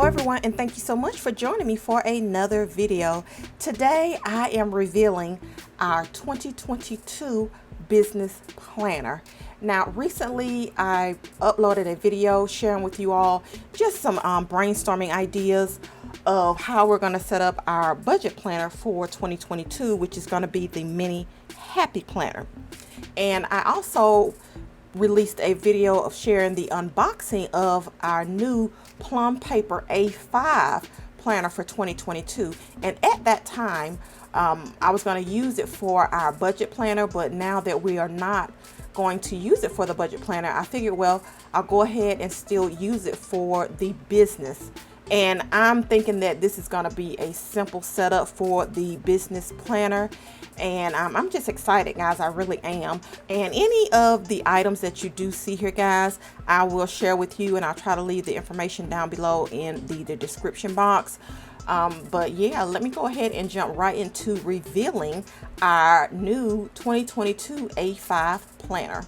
Hello everyone, and thank you so much for joining me for another video. Today I am revealing our 2022 business planner. Now recently I uploaded a video sharing with you all just some brainstorming ideas of how we're going to set up our budget planner for 2022, which is going to be the mini happy planner. And I also released a video of sharing the unboxing of our new Plum Paper A5 planner for 2022. And at that time, I was going to use it for our budget planner, but now that we are not going to use it for the budget planner, I figured, well, I'll go ahead and still use it for the business. And I'm thinking that this is going to be a simple setup for the business planner. And I'm just excited, guys. I really am. And any of the items that you do see here, guys, I will share with you, and I'll try to leave the information down below in the description box. But yeah, let me go ahead and jump right into revealing our new 2022 A5 planner.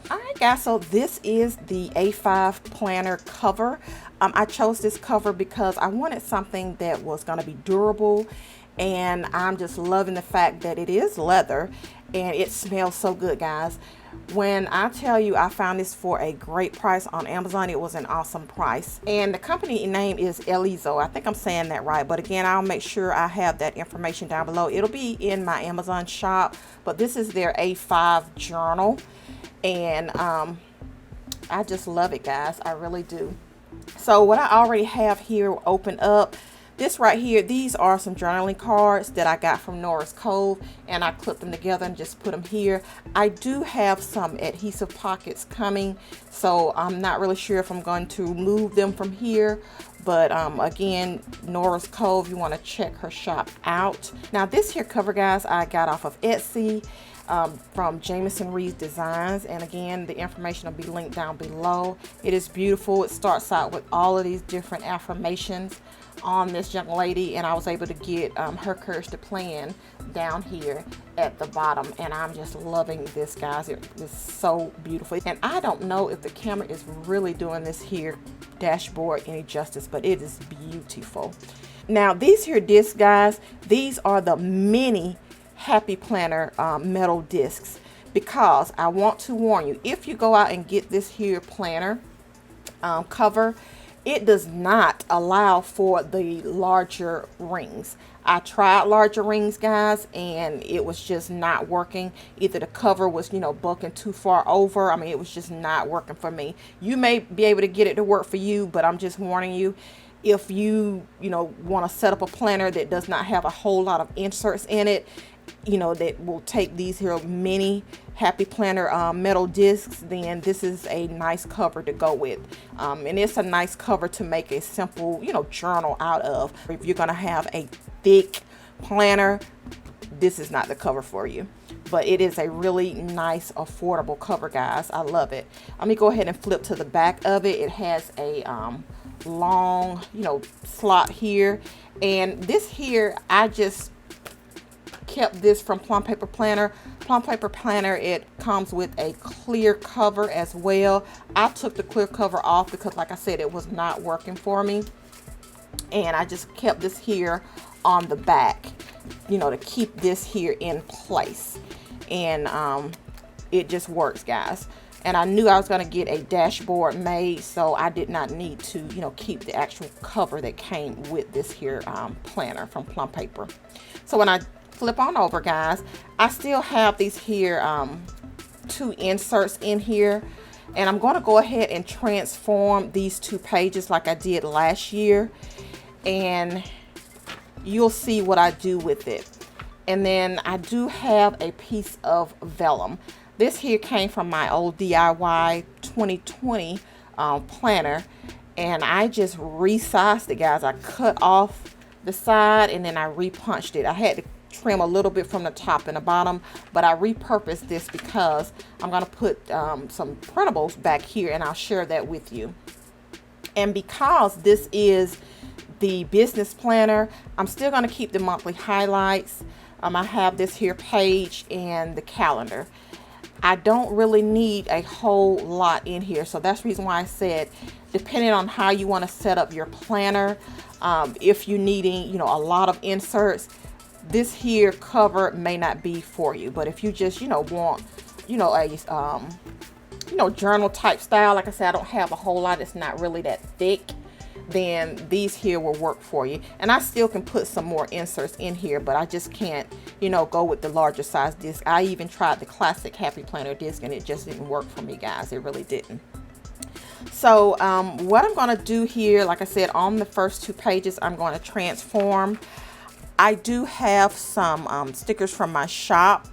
All right, guys, so this is the A5 planner cover. I chose this cover because I wanted something that was going to be durable, and I'm just loving the fact that it is leather and it smells so good, guys. When I tell you I found this for a great price on Amazon, it was an awesome price. And the company name is 8LOTUS. I think I'm saying that right, but again, I'll make sure I have that information down below. It'll be in my Amazon shop, but this is their A5 journal. And I just love it, guys. I really do. So what I already have here open up, this right here, these are some journaling cards that I got from Norris Cove, and I clipped them together and just put them here. I do have some adhesive pockets coming, so I'm not really sure if I'm going to move them from here. But again, Norris Cove, you want to check her shop out. Now this here cover, guys, I got off of Etsy. From Jameson Reed's Designs, and again, the information will be linked down below. It is beautiful. It starts out with all of these different affirmations on this young lady, and I was able to get her courage to plan down here at the bottom, and I'm just loving this, guys. It is so beautiful, and I don't know if the camera is really doing this here dashboard any justice, but it is beautiful. Now these here discs, guys, these are the mini happy planner metal discs, because I want to warn you, if you go out and get this here planner cover, it does not allow for the larger rings. I tried larger rings, guys, and it was just not working. Either the cover was, you know, bucking too far over. I mean, it was just not working for me. You may be able to get it to work for you, but I'm just warning you, if you want to set up a planner that does not have a whole lot of inserts in it, that will take these here mini happy planner metal discs, then this is a nice cover to go with. And it's a nice cover to make a simple, journal out of. If you're going to have a thick planner, this is not the cover for you. But it is a really nice, affordable cover, guys. I love it. Let me go ahead and flip to the back of it. It has a long, slot here. And this here, I just kept this from Plum Paper Planner. Plum Paper Planner, it comes with a clear cover as well. I took the clear cover off because, like I said, it was not working for me, and I just kept this here on the back, to keep this here in place. And it just works, guys. And I knew I was going to get a dashboard made, so I did not need to, keep the actual cover that came with this here planner from Plum Paper. So when I flip on over, guys, I still have these here 2 inserts in here, and I'm going to go ahead and transform these 2 pages like I did last year, and you'll see what I do with it. And then I do have a piece of vellum. This here came from my old DIY 2020 planner, and I just resized it, guys. I cut off the side and then I repunched it. I had to trim a little bit from the top and the bottom, but I repurposed this because I'm going to put some printables back here, and I'll share that with you. And because this is the business planner, I'm still going to keep the monthly highlights. I have this here page and the calendar. I don't really need a whole lot in here. So that's the reason why I said, depending on how you want to set up your planner, if you're needing, a lot of inserts, this here cover may not be for you. But if you just, want, a journal type style, like I said, I don't have a whole lot. It's not really that thick. Then these here will work for you. And I still can put some more inserts in here, but I just can't, go with the larger size disc. I even tried the classic Happy Planner disc and it just didn't work for me, guys. It really didn't. So what I'm going to do here, like I said, on the first 2 pages, I'm going to transform. I do have some stickers from my shop.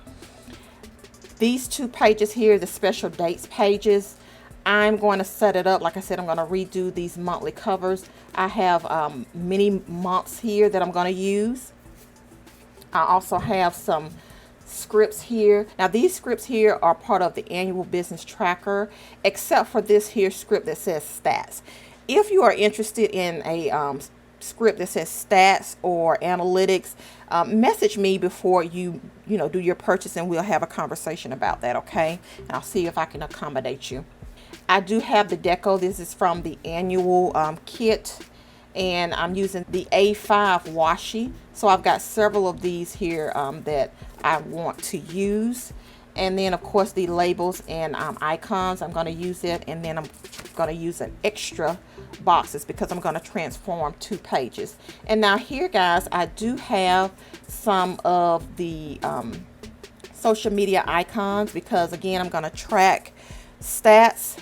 These 2 pages here, the special dates pages, I'm going to set it up. Like I said, I'm going to redo these monthly covers. I have many months here that I'm going to use. I also have some scripts here. Now these scripts here are part of the annual business tracker, except for this here script that says stats. If you are interested in a script that says stats or analytics, message me before you do your purchase, and we'll have a conversation about that, okay? And I'll see if I can accommodate you. I do have the deco. This is from the annual kit, and I'm using the A5 washi. So I've got several of these here that I want to use. And then of course the labels and icons, I'm going to use it. And then I'm going to use an extra boxes because I'm going to transform 2 pages. And now here, guys, I do have some of the social media icons because again, I'm going to track stats.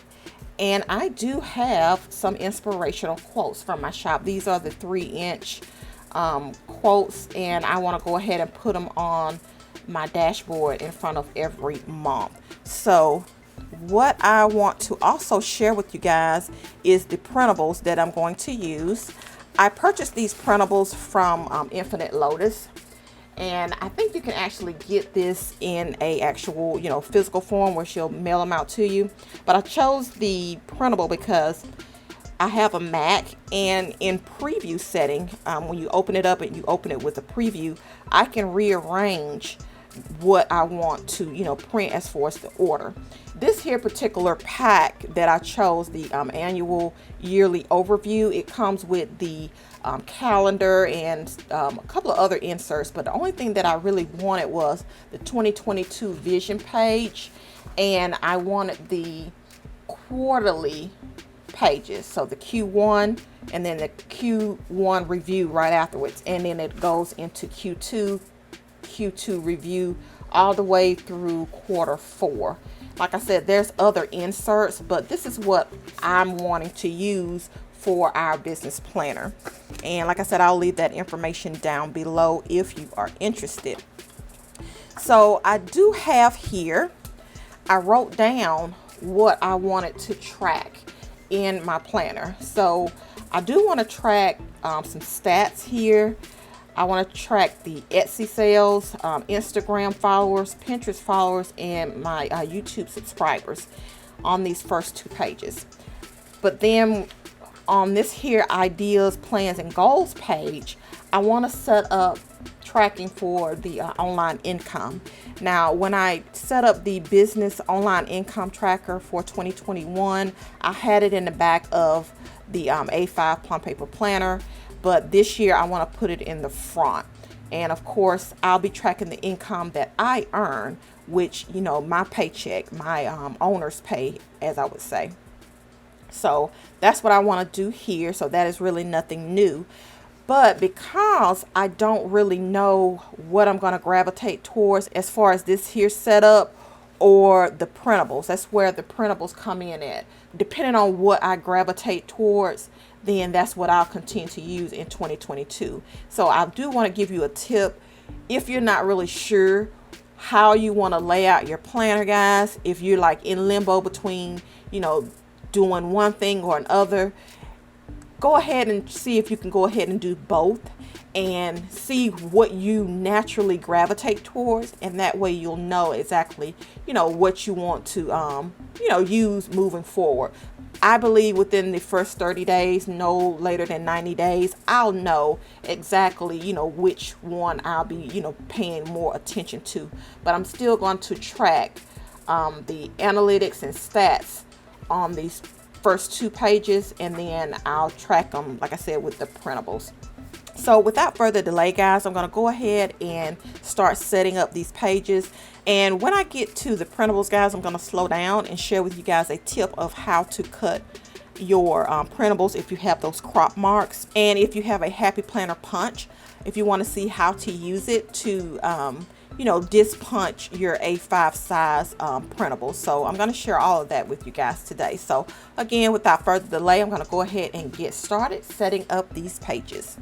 And I do have some inspirational quotes from my shop. These are the 3-inch quotes, and I want to go ahead and put them on my dashboard in front of every month. So what I want to also share with you guys is the printables that I'm going to use. I purchased these printables from 8LOTUS. And I think you can actually get this in a actual, physical form where she'll mail them out to you. But I chose the printable because I have a Mac, and in preview setting, when you open it up and you open it with a preview, I can rearrange what I want to, print as far as the order. This here particular pack that I chose, the annual yearly overview, it comes with the calendar and a couple of other inserts, but the only thing that I really wanted was the 2022 vision page, and I wanted the quarterly pages, so the Q1 and then the Q1 review right afterwards, and then it goes into Q2 review all the way through Q4. Like I said, there's other inserts, but this is what I'm wanting to use for our business planner. And like I said, I'll leave that information down below if you are interested. So I do have here, I wrote down what I wanted to track in my planner. So I do want to track some stats here. I want to track the Etsy sales, Instagram followers, Pinterest followers, and my YouTube subscribers on these first 2 pages. But then on this here ideas, plans, and goals page, I want to set up tracking for the online income. Now, when I set up the business online income tracker for 2021, I had it in the back of the A5 Plum Paper planner, but this year I want to put it in the front. And of course, I'll be tracking the income that I earn, which, my paycheck, my owner's pay, as I would say. So that's what I want to do here. So that is really nothing new. But because I don't really know what I'm going to gravitate towards as far as this here setup or the printables, that's where the printables come in at. Depending on what I gravitate towards, then that's what I'll continue to use in 2022. So I do want to give you a tip if you're not really sure how you want to lay out your planner, guys. If you're like in limbo between, doing one thing or another, go ahead and see if you can go ahead and do both and see what you naturally gravitate towards, and that way you'll know exactly what you want to use moving forward. I believe within the first 30 days, no later than 90 days, I'll know exactly which one I'll be paying more attention to. But I'm still going to track the analytics and stats on these first 2 pages, and then I'll track them, like I said, with the printables. So without further delay, guys, I'm going to go ahead and start setting up these pages. And when I get to the printables, guys, I'm going to slow down and share with you guys a tip of how to cut your printables if you have those crop marks, and if you have a Happy Planner punch, if you want to see how to use it to you know, dispunch your A5 size printables. So I'm going to share all of that with you guys today. So again, without further delay, I'm going to go ahead and get started setting up these pages.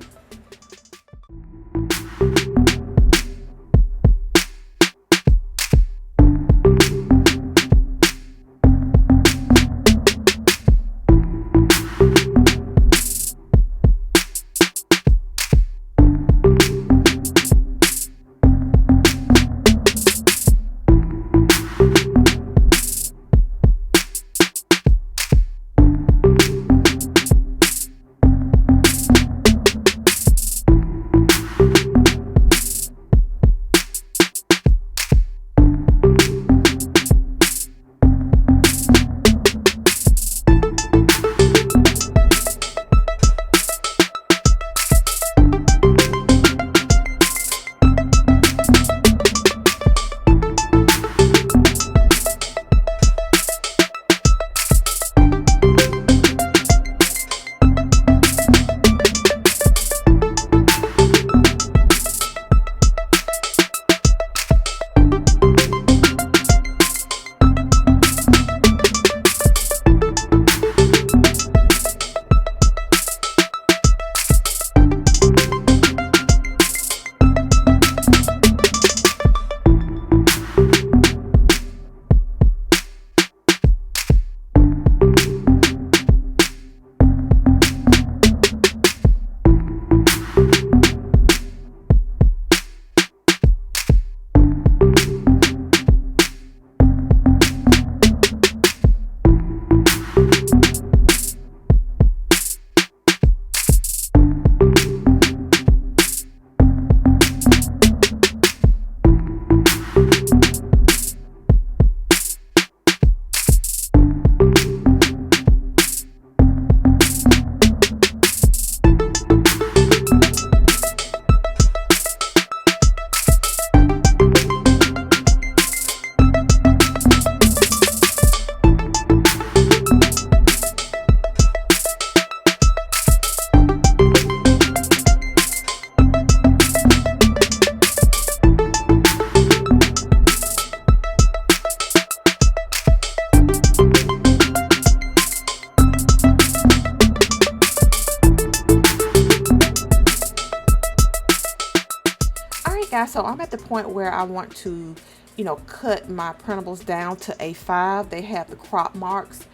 Guys, so I'm at the point where I want to, you know, cut my printables down to A5. They have the crop marks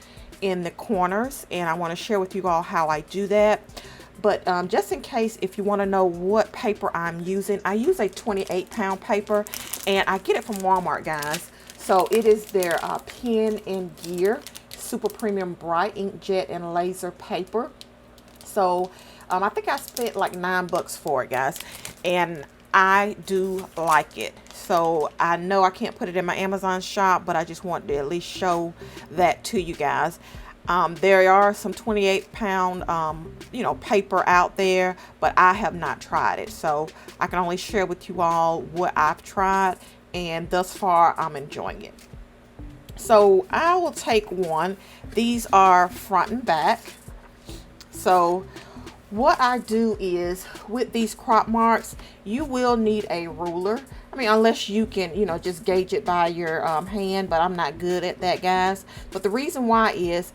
in the corners, and I want to share with you all how I do that. But just in case, if you want to know what paper I'm using, I use a 28-pound paper, and I get it from Walmart, guys. So it is their Pen and Gear Super Premium Bright Inkjet and Laser paper. So I think I spent like $9 for it, guys, and I do like it. So I know I can't put it in my Amazon shop, but I just want to at least show that to you guys. There are some 28-pound you know, paper out there, but I have not tried it, so I can only share with you all what I've tried, and thus far I'm enjoying it. So I will take one. These are front and back. So what I do is, with these crop marks, you will need a ruler. I mean, unless you can, you know, just gauge it by your hand, but I'm not good at that, guys. But the reason why is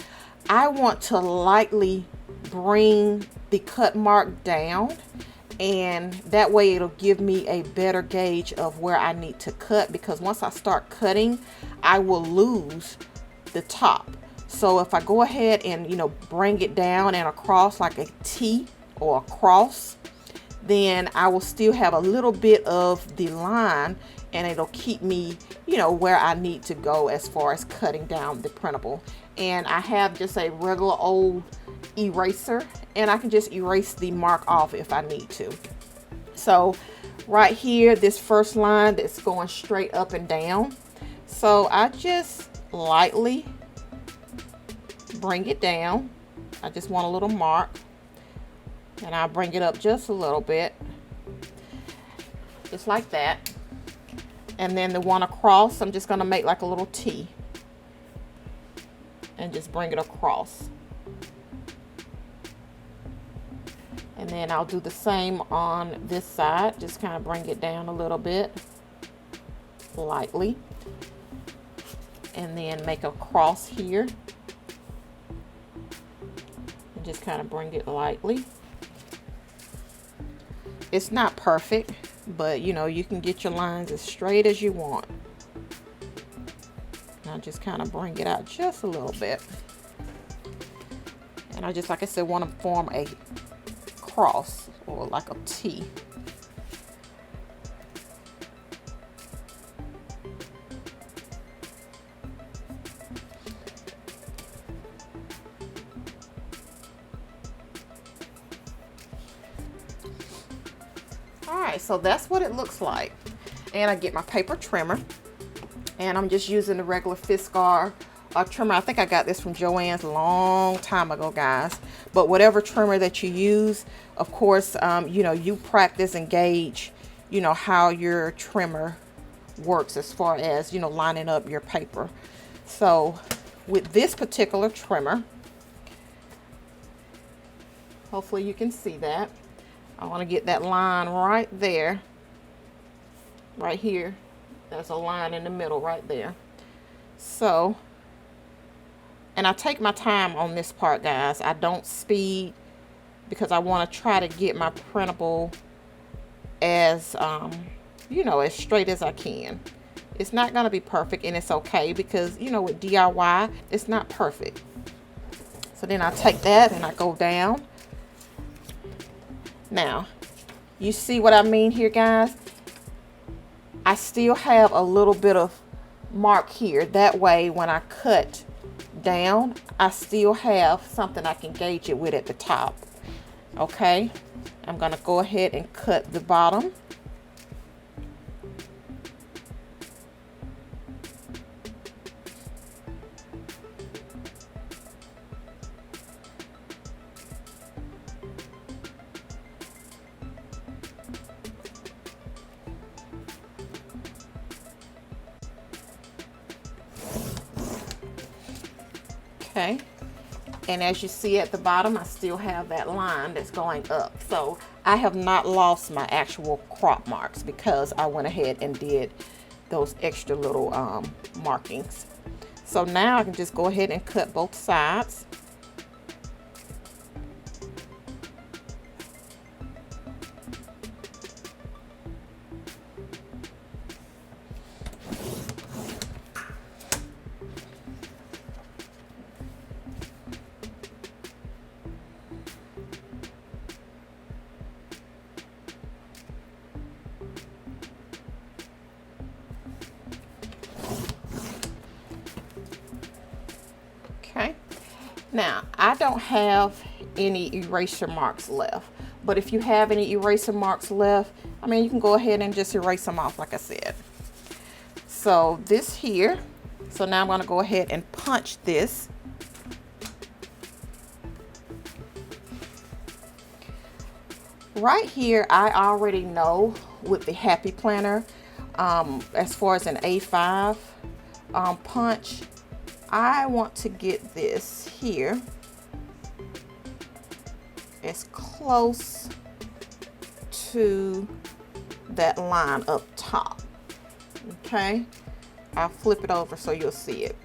I want to lightly bring the cut mark down, and that way it'll give me a better gauge of where I need to cut, because once I start cutting, I will lose the top. So if I go ahead and, you know, bring it down and across like a T or a cross, then I will still have a little bit of the line, and it'll keep me, you know, where I need to go as far as cutting down the printable. And I have just a regular old eraser, and I can just erase the mark off if I need to. So right here, this first line that's going straight up and down. So I just lightly bring it down. I just want a little mark, and I'll bring it up just a little bit, just like that. And then the one across, I'm just going to make like a little T and just bring it across. And then I'll do the same on this side, just kind of bring it down a little bit, lightly, and then make a cross here and just kind of bring it lightly. It's not perfect, but you know, you can get your lines as straight as you want. And I just kind of bring it out just a little bit, and I just, like I said, want to form a cross or like a T. Alright, so that's what it looks like. And I get my paper trimmer, and I'm just using the regular Fiskar trimmer. I think I got this from Joann's a long time ago, guys. But whatever trimmer that you use, of course, you know, you practice and gauge, you know, how your trimmer works as far as, you know, lining up your paper. So with this particular trimmer, hopefully you can see that. I want to get that line right there, right here. There's a line in the middle right there. So, and I take my time on this part, guys. I don't speed, because I want to try to get my printable as, you know, as straight as I can. It's not going to be perfect, and it's okay, because, you know, with DIY, it's not perfect. So then I take that and I go down. Now, you see what I mean here, guys? I still have a little bit of mark here. That way, when I cut down, I still have something I can gauge it with at the top. Okay? I'm going to go ahead and cut the bottom. Okay, and as you see at the bottom, I still have that line that's going up. So I have not lost my actual crop marks, because I went ahead and did those extra little markings. So now I can just go ahead and cut both sides. Okay, now I don't have any eraser marks left, but if you have any eraser marks left, I mean, you can go ahead and just erase them off, like I said. So this here, so now I'm going to go ahead and punch this. Right here, I already know with the Happy Planner, as far as an A5 punch, I want to get this here as close to that line up top. Okay, I'll flip it over so you'll see it.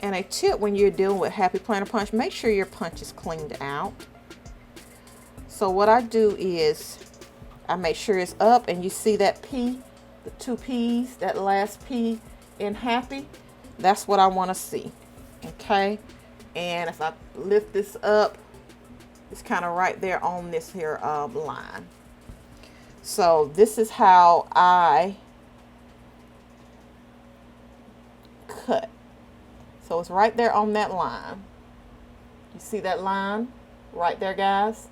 And a tip when you're dealing with Happy Planner punch, make sure your punch is cleaned out. So what I do is I make sure it's up, and you see that P, the two P's, that last P in Happy, that's what I want to see. Okay, and if I lift this up, it's kind of right there on this here line. So this is how I cut. So it's right there on that line. You see that line right there, guys?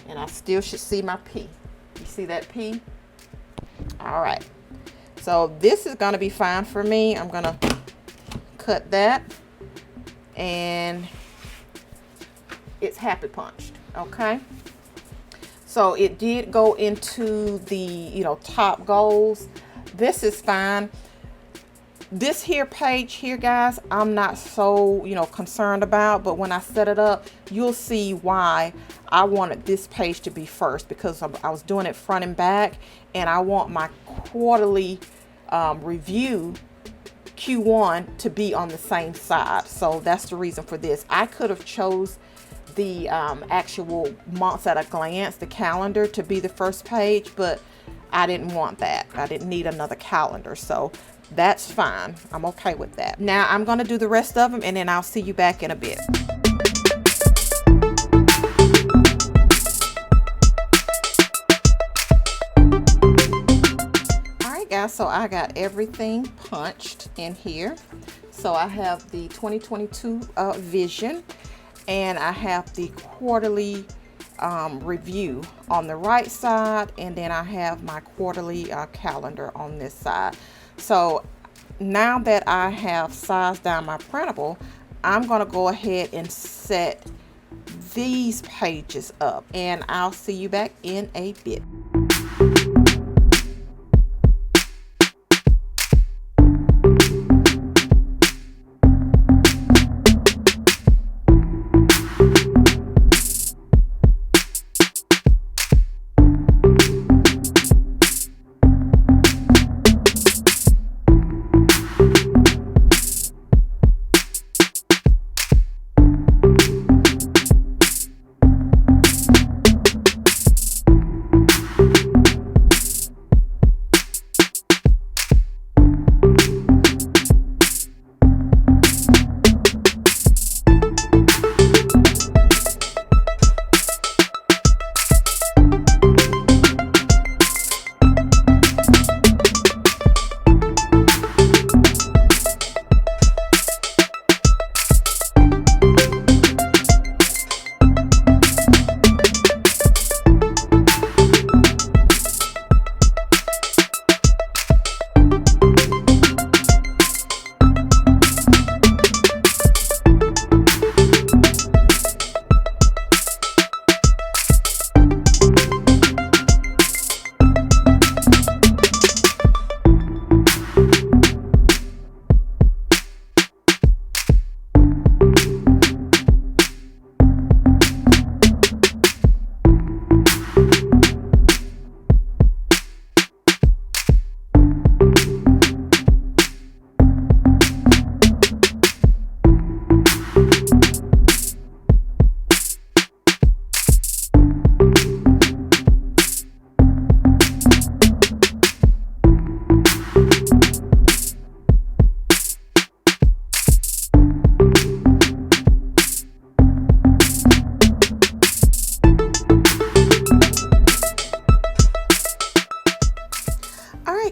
And And I still should see my P. You see that P? All right. So this is going to be fine for me. I'm going to cut that. And it's happy punched. Okay. So it did go into the, top goals. This is fine. This here page here, guys, I'm not so, concerned about, but when I set it up, you'll see why I wanted this page to be first, because I was doing it front and back, and I want my quarterly review Q1 to be on the same side. So that's the reason for this. I could have chose the actual months at a glance, the calendar, to be the first page, but I didn't want that. I didn't need another calendar, so that's fine. I'm okay with that. Now I'm going to do the rest of them, and then I'll see you back in a bit. All right, guys, so I got everything punched in here. So I have the 2022 vision, and I have the quarterly review on the right side, and then I have my quarterly calendar on this side. So now that I have sized down my printable, I'm going to go ahead and set these pages up, and I'll see you back in a bit.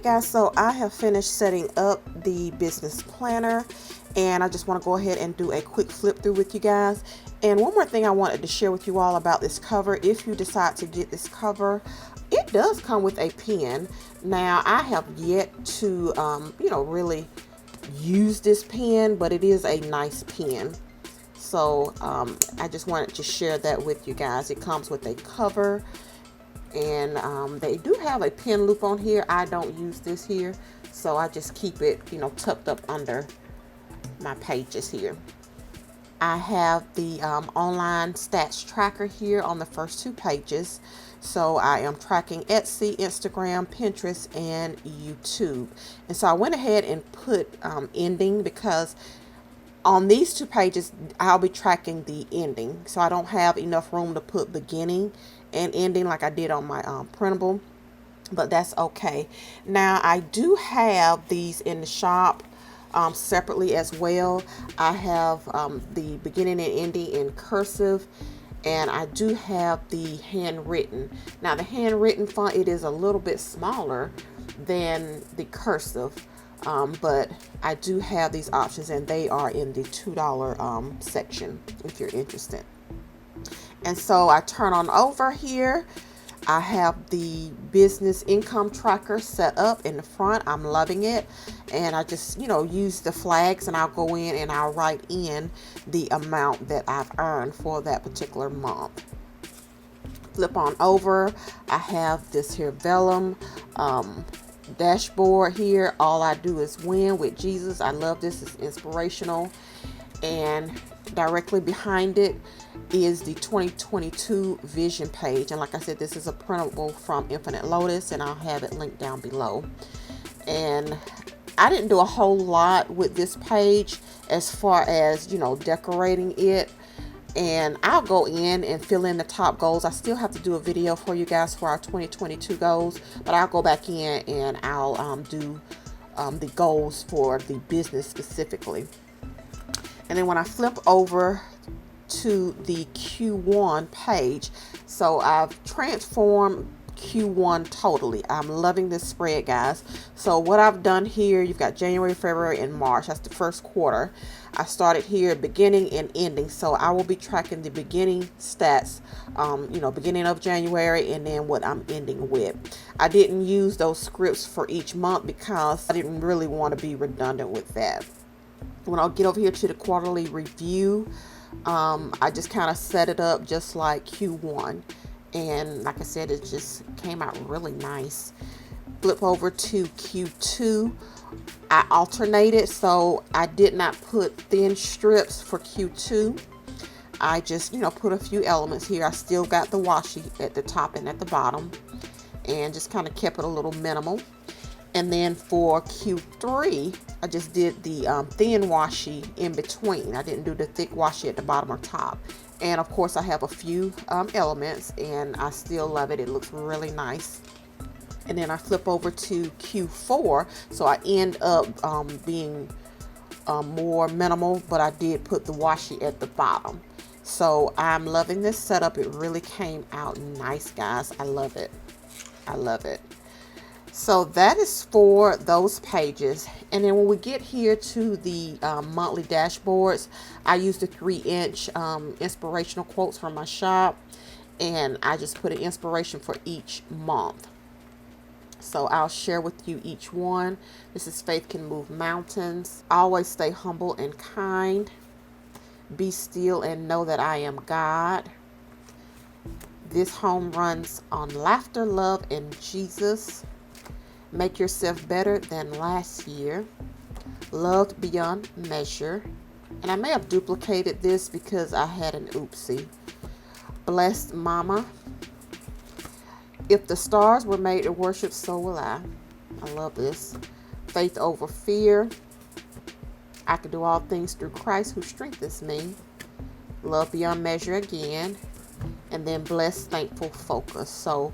Guys, so I have finished setting up the business planner, and I just want to go ahead and do a quick flip through with you guys. And one more thing I wanted to share with you all about this cover. If you decide to get this cover, it does come with a pen. Now I have yet to really use this pen, but it is a nice pen. So I just wanted to share that with you guys. It comes with a cover, and they do have a pen loop on here. I don't use this here, so I just keep it tucked up under my pages here. I have the online stats tracker here on the first 2 pages. So I am tracking Etsy, Instagram, Pinterest, and YouTube. And so I went ahead and put ending, because on these 2 pages I'll be tracking the ending, so I don't have enough room to put beginning and ending like I did on my printable, but that's okay. Now I do have these in the shop separately as well. I have the beginning and ending in cursive, and I do have the handwritten. Now the handwritten font, it is a little bit smaller than the cursive, but I do have these options, and they are in the $2 section if you're interested. And so I turn on over here. I have the business income tracker set up in the front. I'm loving it. And I just, use the flags, and I'll go in and I'll write in the amount that I've earned for that particular month. Flip on over. I have this here vellum dashboard here. All I do is win with Jesus. I love this. It's inspirational. And directly behind it is the 2022 vision page. And like I said, this is a printable from 8LOTUS, and I'll have it linked down below. And I didn't do a whole lot with this page as far as, decorating it. And I'll go in and fill in the top goals. I still have to do a video for you guys for our 2022 goals, but I'll go back in and I'll do the goals for the business specifically. And then when I flip over to the Q1 page, so I've transformed Q1 totally. I'm loving this spread, guys. So what I've done here, you've got January, February, and March. That's the first quarter. I started here beginning and ending. So I will be tracking the beginning stats, beginning of January, and then what I'm ending with. I didn't use those scripts for each month because I didn't really want to be redundant with that. When I'll get over here to the quarterly review, I just kind of set it up just like Q1. And like I said, it just came out really nice. Flip over to Q2. I alternated, so I did not put thin strips for Q2. I just, put a few elements here. I still got the washi at the top and at the bottom, and just kind of kept it a little minimal. And then for Q3, I just did the thin washi in between. I didn't do the thick washi at the bottom or top. And of course, I have a few elements, and I still love it. It looks really nice. And then I flip over to Q4. So I end up being more minimal, but I did put the washi at the bottom. So I'm loving this setup. It really came out nice, guys. I love it. I love it. So that is for those pages. And then when we get here to the monthly dashboards, I use the 3-inch inspirational quotes from my shop, and I just put an inspiration for each month. So I'll share with you each one. This is Faith Can Move Mountains. Always stay humble and kind. Be still and know that I am God. This home runs on laughter, love, and Jesus. Make yourself better than last year. Loved beyond measure. And I may have duplicated this because I had an oopsie. Blessed Mama. If the stars were made to worship, so will I. I love this. Faith over fear. I can do all things through Christ who strengthens me. Love beyond measure again. And then blessed, thankful, focus. So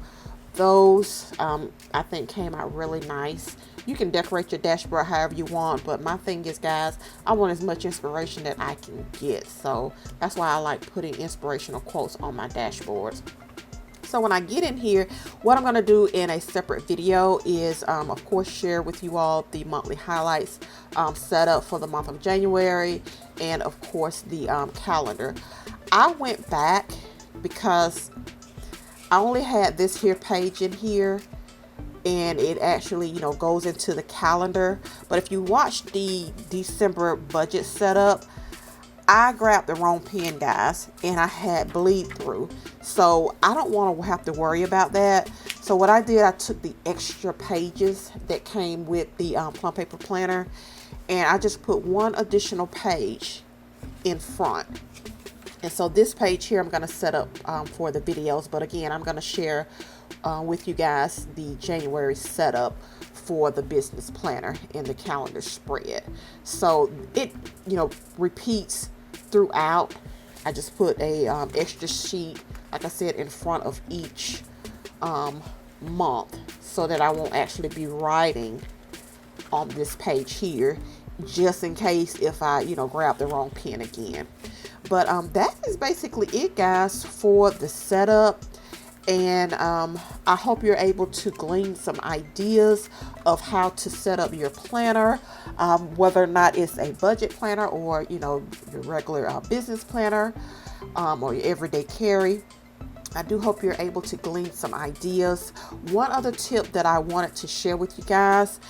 those I think came out really nice. You can decorate your dashboard however you want, but my thing is, guys, I want as much inspiration that I can get. So that's why I like putting inspirational quotes on my dashboards. So when I get in here, what I'm going to do in a separate video is, of course, share with you all the monthly highlights set up for the month of January, and of course the calendar. I went back because I only had this here page in here, and it actually, goes into the calendar. But if you watch the December budget setup, I grabbed the wrong pen, guys, and I had bleed through. So I don't want to have to worry about that. So what I did, I took the extra pages that came with the Plum Paper planner, and I just put one additional page in front. And so this page here, I'm going to set up for the videos. But again, I'm going to share with you guys the January setup for the business planner and the calendar spread. So it, repeats throughout. I just put a extra sheet, like I said, in front of each month, so that I won't actually be writing on this page here, just in case if I, grab the wrong pen again. But that is basically it, guys, for the setup. And I hope you're able to glean some ideas of how to set up your planner, whether or not it's a budget planner or, your regular business planner. or your everyday carry. I do hope you're able to glean some ideas. One other tip that I wanted to share with you guys,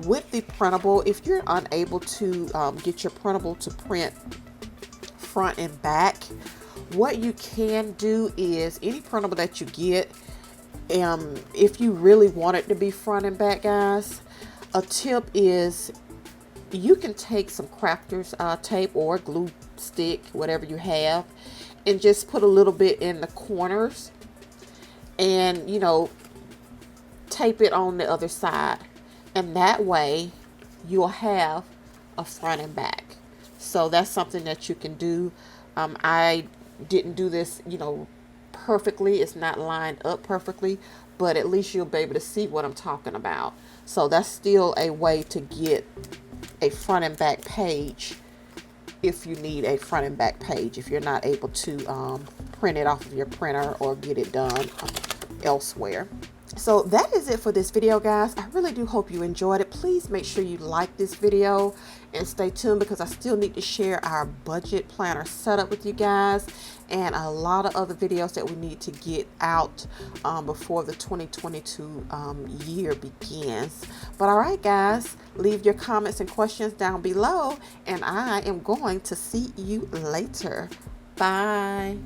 with the printable, if you're unable to get your printable to print front and back, what you can do is any printable that you get, if you really want it to be front and back, guys, a tip is you can take some crafters tape or glue stick, whatever you have, and just put a little bit in the corners and, you know, tape it on the other side, and that way you'll have a front and back. So that's something that you can do. I didn't do this, you know, perfectly. It's not lined up perfectly, but at least you'll be able to see what I'm talking about. So that's still a way to get a front and back page if you need a front and back page, if you're not able to print it off of your printer or get it done elsewhere. So that is it for this video, guys. I really do hope you enjoyed it. Please make sure you like this video and stay tuned, because I still need to share our budget planner setup with you guys and a lot of other videos that we need to get out before the 2022 year begins. But all right, guys, leave your comments and questions down below, and I am going to see you later. Bye.